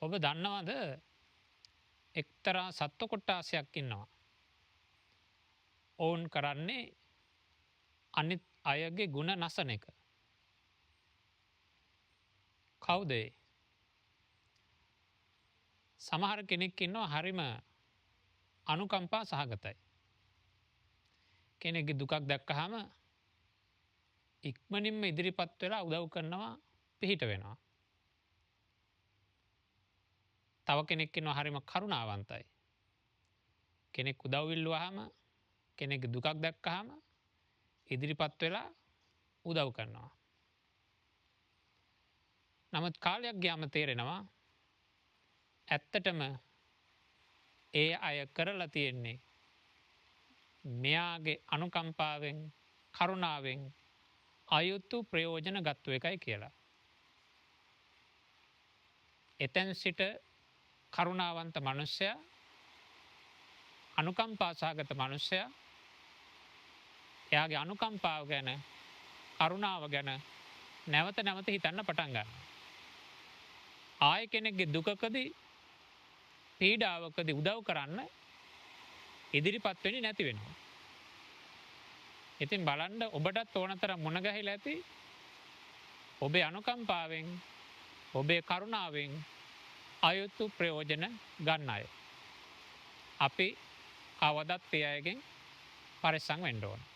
ඔබ දන්නවද එක්තරා සත්ව කොට්ටාසයක් ඉන්නවා. ඔවුන් කරන්නේ අනිත් අයගේ ගුණ නසන එක. කවුද ඒ? සමහර කෙනෙක් ඉන්නවා හරිම අනුකම්පා සහගතයි. කෙනෙක්ගේ දුකක් දැක්කහම ඉක්මනින්ම ඉදිරිපත් වෙලා උදව් කරනවා, පිහිට වෙනවා. තව කෙනෙක් ඉන්නවා හරිම කරුණාවන්තයි. කෙනෙක් උදව් ඉල්ලුවාම, කෙනෙක්ගේ දුකක් දැක්කහම ඉදිරිපත් වෙලා උදව් කරනවා. නමුත් කාලයක් ගියාම තේරෙනවා ඇත්තටම ඒ අය කරලා තියෙන්නේ මෙයාගේ අනුකම්පාවෙන්, කරුණාවෙන් අයුතු ප්‍රයෝජන ගත්තු එකයි කියලා. එතෙන් සිට කරුණාවන්ත මනුස්සයා, අනුකම්පා සහගත මනුස්සයා එයාගේ අනුකම්පාව ගැන, කරුණාව ගැන නැවත නැවත හිතන්න පටන් ගන්නවා. ආය කෙනෙක්ගේ දුකකදී, පීඩාවකදී උදව් කරන්න ඉදිරිපත් වෙන්නේ නැති වෙනවා. ඉතින් බලන්න ඔබටත් ඕනතරම් මුණ ගැහිලා ඇති ඔබේ අනුකම්පාවෙන්, ඔබේ කරුණාවෙන් අයුතු ප්‍රයෝජන ගන්න අය. අපි කවදත් ඒ අයගෙන් පරිස්සම් වෙන්න ඕන.